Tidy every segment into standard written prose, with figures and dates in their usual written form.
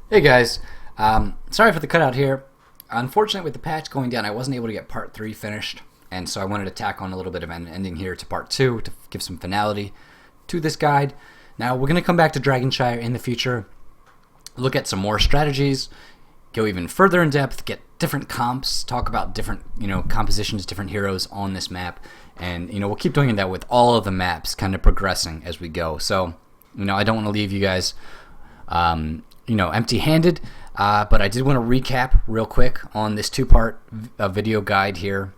Hey guys, sorry for the cutout here. Unfortunately, with the patch going down, I wasn't able to get part 3 finished, and so I wanted to tack on a little bit of an ending here to part 2 to give some finality to this guide. Now, we're going to come back to Dragon Shire in the future, look at some more strategies, go even further in depth, get different comps, talk about different compositions, different heroes on this map, and we'll keep doing that with all of the maps, kind of progressing as we go. So I don't want to leave you guys empty-handed, but I did want to recap real quick on this two-part video guide here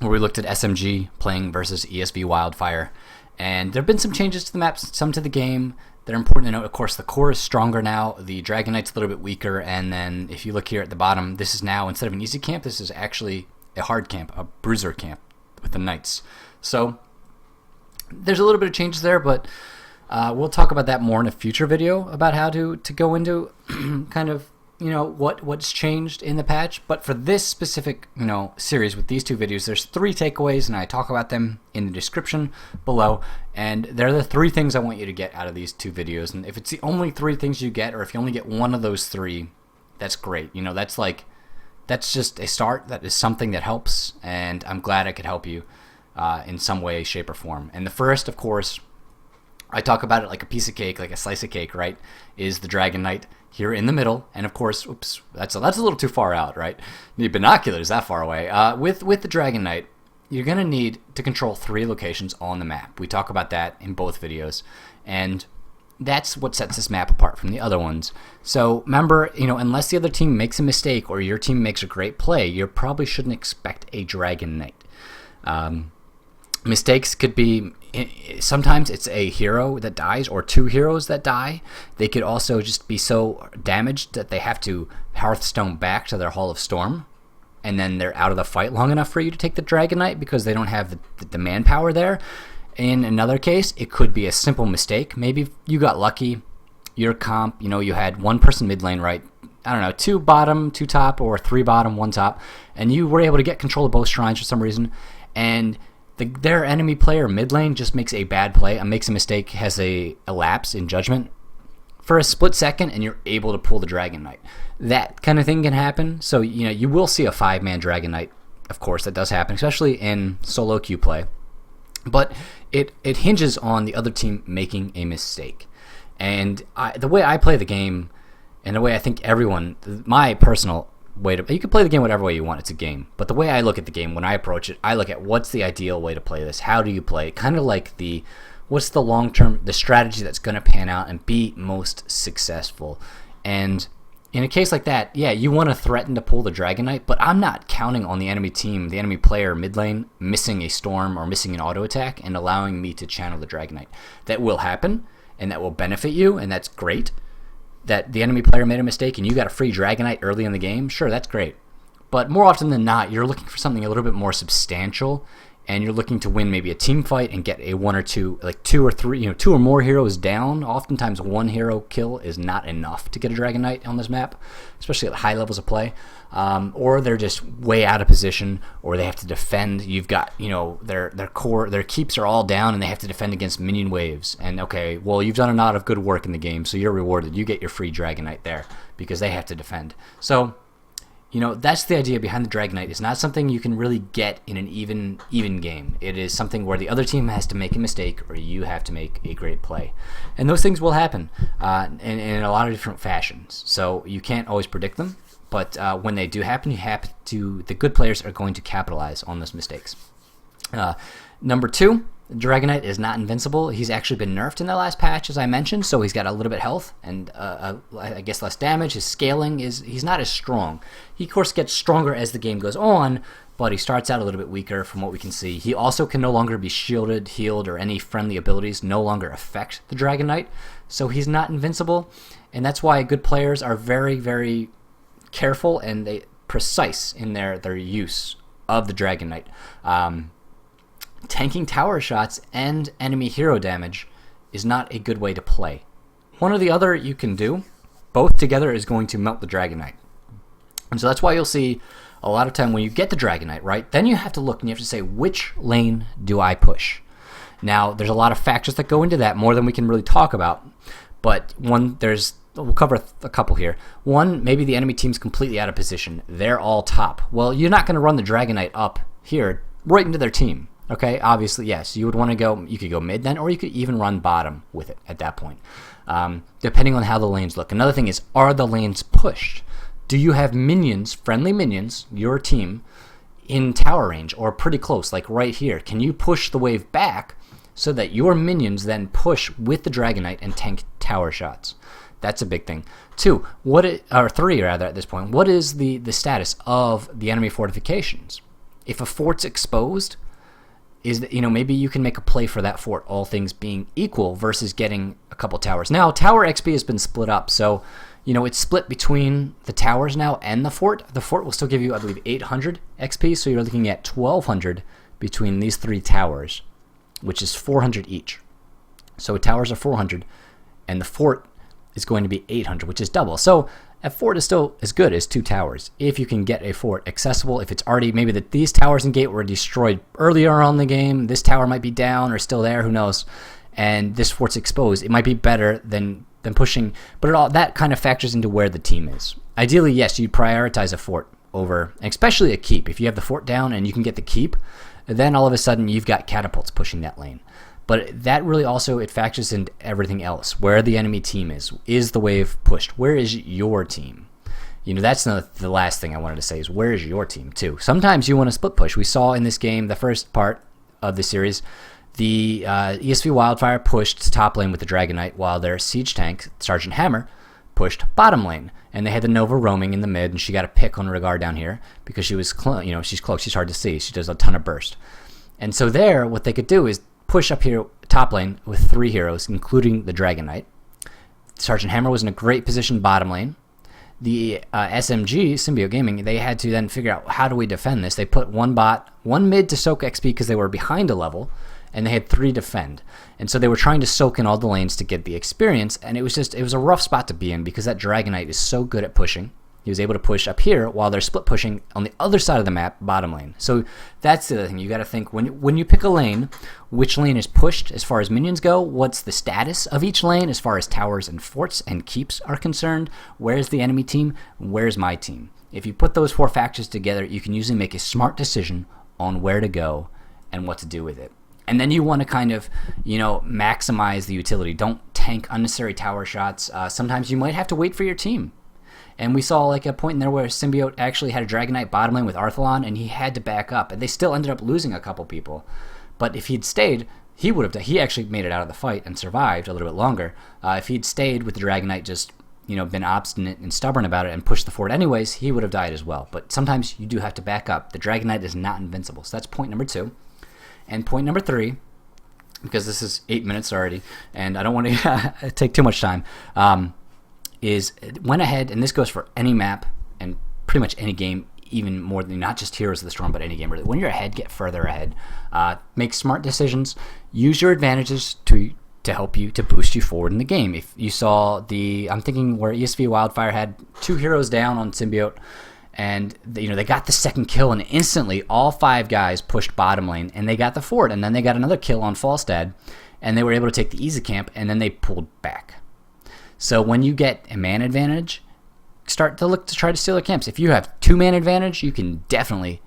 where we looked at SMG playing versus ESV Wildfire. And there have been some changes to the maps, some to the game that are important to note. Of course, the core is stronger now, the Dragon Knight's a little bit weaker, and then if you look here at the bottom, this is now, instead of an easy camp, this is actually a hard camp, a bruiser camp with the Knights. So there's a little bit of changes there, but we'll talk about that more in a future video about how to go into kind of what's changed in the patch. But for this specific series with these two videos, there's 3 takeaways, and I talk about them in the description below. And they're the 3 things I want you to get out of these 2 videos. And if it's the only 3 things you get, or if you only get one of those 3, that's great. That's just a start. That is something that helps, and I'm glad I could help you in some way, shape, or form. And the first, of course, I talk about it like a piece of cake, like a slice of cake, right? Is the Dragon Knight here in the middle, and of course, oops, that's a little too far out, right? Need binoculars that far away. With the Dragon Knight, you're gonna need to control 3 locations on the map. We talk about that in both videos, and that's what sets this map apart from the other ones. So remember, unless the other team makes a mistake or your team makes a great play, you probably shouldn't expect a Dragon Knight. Mistakes could be, sometimes it's a hero that dies or 2 heroes that die. They could also just be so damaged that they have to Hearthstone back to their Hall of Storm, and then they're out of the fight long enough for you to take the Dragon Knight because they don't have the manpower there. In another case, it could be a simple mistake. Maybe you got lucky, your comp, you had 1 person mid lane, right? I don't know, 2 bottom, 2 top, or 3 bottom, 1 top, and you were able to get control of both shrines for some reason, and their enemy player mid lane just makes a bad play, makes a mistake, has a lapse in judgment for a split second, and you're able to pull the Dragon Knight. That kind of thing can happen. So you will see a 5-man Dragon Knight. Of course, that does happen, especially in solo queue play. But it hinges on the other team making a mistake. And the way I play the game, and the way I think everyone, my personal you can play the game whatever way you want, it's a game, but the way I look at the game when I approach it, I look at what's the ideal way to play this, how do you play, kind of like what's the long-term, the strategy that's going to pan out and be most successful. And in a case like that, yeah, you want to threaten to pull the Dragon Knight, but I'm not counting on the enemy team, the enemy player mid lane, missing a storm or missing an auto attack and allowing me to channel the Dragon Knight. That will happen, and that will benefit you, and that's great. That the enemy player made a mistake and you got a free Dragon Knight early in the game, sure, that's great. But more often than not, you're looking for something a little bit more substantial, and you're looking to win maybe a team fight and get a 1 or 2, like 2 or 3, 2 or more heroes down. Oftentimes 1 hero kill is not enough to get a Dragon Knight on this map, especially at high levels of play. Or they're just way out of position, or they have to defend. You've got, their keeps are all down, and they have to defend against minion waves. And okay, well, you've done a lot of good work in the game, so you're rewarded. You get your free Dragon Knight there because they have to defend. So that's the idea behind the Dragon Knight. It's not something you can really get in an even game. It is something where the other team has to make a mistake or you have to make a great play. And those things will happen in a lot of different fashions. So you can't always predict them, but when they do happen, the good players are going to capitalize on those mistakes. Number 2, Dragon Knight is not invincible. He's actually been nerfed in the last patch, as I mentioned, so he's got a little bit of health and I guess less damage. His scaling he's not as strong. He of course gets stronger as the game goes on, but he starts out a little bit weaker from what we can see. He also can no longer be shielded, healed, or any friendly abilities no longer affect the Dragon Knight, so he's not invincible, and that's why good players are very, very careful and precise in their use of the Dragon Knight. Tanking tower shots and enemy hero damage is not a good way to play. One or the other you can do. Both together is going to melt the Dragon Knight. And so that's why you'll see a lot of time when you get the Dragon Knight, right, then you have to look and you have to say, which lane do I push? Now, there's a lot of factors that go into that, more than we can really talk about. But there's we'll cover a couple here. One, maybe the enemy team's completely out of position. They're all top. Well, you're not going to run the Dragonite up here right into their team. Okay, obviously, yes. You would want to go, you could go mid then, or you could even run bottom with it at that point, depending on how the lanes look. Another thing is, are the lanes pushed? Do you have minions, friendly minions, your team, in tower range or pretty close, like right here? Can you push the wave back so that your minions then push with the Dragonite and tank tower shots? That's a big thing. 2, or 3 rather at this point, what is the status of the enemy fortifications? If a fort's exposed, is that, maybe you can make a play for that fort, all things being equal, versus getting a couple towers. Now, tower XP has been split up, so it's split between the towers now and the fort. The fort will still give you, I believe, 800 XP, so you're looking at 1,200 between these 3 towers, which is 400 each. So towers are 400, and the fort is going to be 800, which is double. So a fort is still as good as 2 towers if you can get a fort accessible. If it's already, maybe these towers and gate were destroyed earlier on in the game, this tower might be down or still there, who knows, and this fort's exposed, it might be better than pushing, but that kind of factors into where the team is. Ideally, yes, you'd prioritize a fort over, especially a keep. If you have the fort down and you can get the keep, then all of a sudden you've got catapults pushing that lane. But that really also, it factors into everything else. Where the enemy team is the wave pushed? Where is your team? That's the last thing I wanted to say is, where is your team too? Sometimes you want to split push. We saw in this game, the first part of the series, the ESV Wildfire pushed top lane with the Dragonite, while their siege tank, Sergeant Hammer, pushed bottom lane. And they had the Nova roaming in the mid, and she got a pick on Regard down here because she was, she's close, she's hard to see. She does a ton of burst. And so there, what they could do is push up here top lane with 3 heroes, including the Dragonite. Sergeant Hammer was in a great position bottom lane. The SMG, Symbiote Gaming, they had to then figure out, how do we defend this? They put 1 bot, 1 mid to soak XP because they were behind a level, and they had 3 defend. And so they were trying to soak in all the lanes to get the experience, and it was a rough spot to be in because that Dragonite is so good at pushing. He was able to push up here while they're split pushing on the other side of the map, bottom lane. So that's the other thing. You got to think, when you pick a lane, which lane is pushed as far as minions go, what's the status of each lane as far as towers and forts and keeps are concerned, where's the enemy team, where's my team. If you put those 4 factors together, you can usually make a smart decision on where to go and what to do with it. And then you want to kind of, maximize the utility. Don't tank unnecessary tower shots. Sometimes you might have to wait for your team. And we saw like a point in there where Symbiote actually had a Dragonite bottom lane with Arthalon, and he had to back up. And they still ended up losing a couple people. But if he'd stayed, he would have. He actually made it out of the fight and survived a little bit longer. If he'd stayed with the Dragonite, just been obstinate and stubborn about it and pushed the fort anyways, he would have died as well. But sometimes you do have to back up. The Dragonite is not invincible. So that's point number 2. And point number 3, because this is 8 minutes already, and I don't want to take too much time. Is went ahead, and this goes for any map and pretty much any game, even more than not just Heroes of the Storm, but any game really. When you're ahead, get further ahead. Make smart decisions. Use your advantages to help you, to boost you forward in the game. If you saw I'm thinking where ESV Wildfire had 2 heroes down on Symbiote, and they got the second kill, and instantly all 5 guys pushed bottom lane, and they got the fort, and then they got another kill on Falstad, and they were able to take the easy camp, and then they pulled back. So when you get a man advantage, start to look to try to steal their camps. If you have 2-man advantage, you can definitely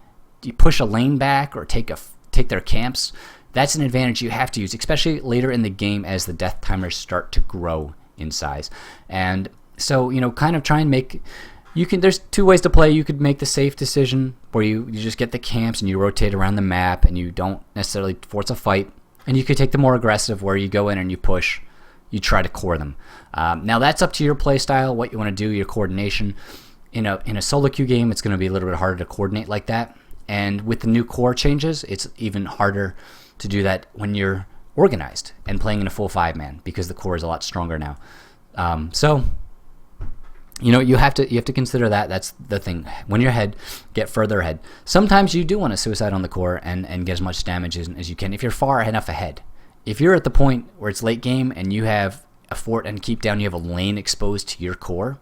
push a lane back or take their camps. That's an advantage you have to use, especially later in the game as the death timers start to grow in size. And so, kind of try and make... There's 2 ways to play. You could make the safe decision where you just get the camps and you rotate around the map and you don't necessarily force a fight. And you could take the more aggressive where you go in and you push. You try to core them. Now that's up to your play style, what you want to do, your coordination. In a solo queue game, it's going to be a little bit harder to coordinate like that. And with the new core changes, it's even harder to do that when you're organized and playing in a full 5-man because the core is a lot stronger now. So you have to consider that. That's the thing. When you're ahead, get further ahead. Sometimes you do want to suicide on the core and get as much damage as you can if you're far enough ahead. If you're at the point where it's late game and you have a fort and keep down, you have a lane exposed to your core,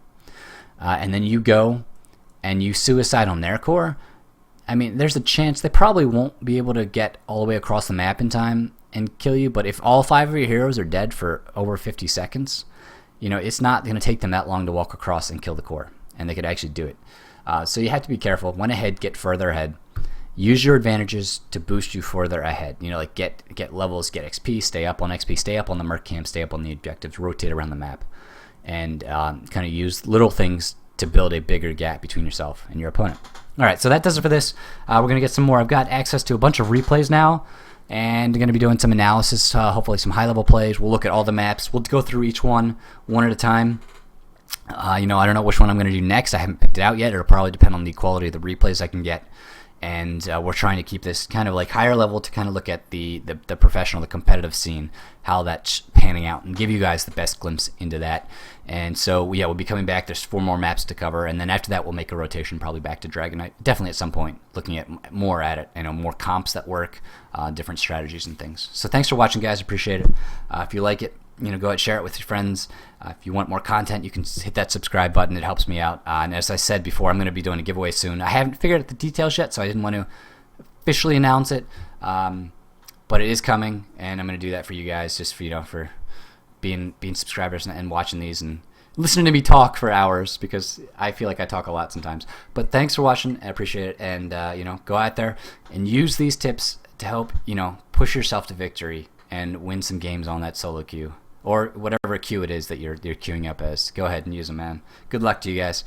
and then you go and you suicide on their core, I mean, there's a chance they probably won't be able to get all the way across the map in time and kill you, but if all 5 of your heroes are dead for over 50 seconds, it's not going to take them that long to walk across and kill the core, and they could actually do it. So you have to be careful. Went ahead, get further ahead. Use your advantages to boost you further ahead. Like get levels, get XP, stay up on XP, stay up on the merc camp, stay up on the objectives, rotate around the map, and kind of use little things to build a bigger gap between yourself and your opponent. All right, so that does it for this. We're going to get some more. I've got access to a bunch of replays now, and I'm going to be doing some analysis, hopefully some high-level plays. We'll look at all the maps. We'll go through each one at a time. I don't know which one I'm going to do next. I haven't picked it out yet. It'll probably depend on the quality of the replays I can get. And we're trying to keep this kind of like higher level to kind of look at the professional, the competitive scene, how that's panning out, and give you guys the best glimpse into that. And so, yeah, we'll be coming back. There's 4 more maps to cover, and then after that, we'll make a rotation probably back to Dragonite. Definitely at some point, looking at more at it, more comps that work, different strategies and things. So thanks for watching, guys. Appreciate it. If you like it, go ahead, share it with your friends. If you want more content, you can hit that subscribe button. It helps me out. And as I said before, I'm going to be doing a giveaway soon. I haven't figured out the details yet, so I didn't want to officially announce it. But it is coming, and I'm going to do that for you guys, just for being subscribers and watching these and listening to me talk for hours, because I feel like I talk a lot sometimes. But thanks for watching. I appreciate it. And go out there and use these tips to help push yourself to victory and win some games on that solo queue, or whatever queue it is that you're queuing up as. Go ahead and use them, man. Good luck to you guys.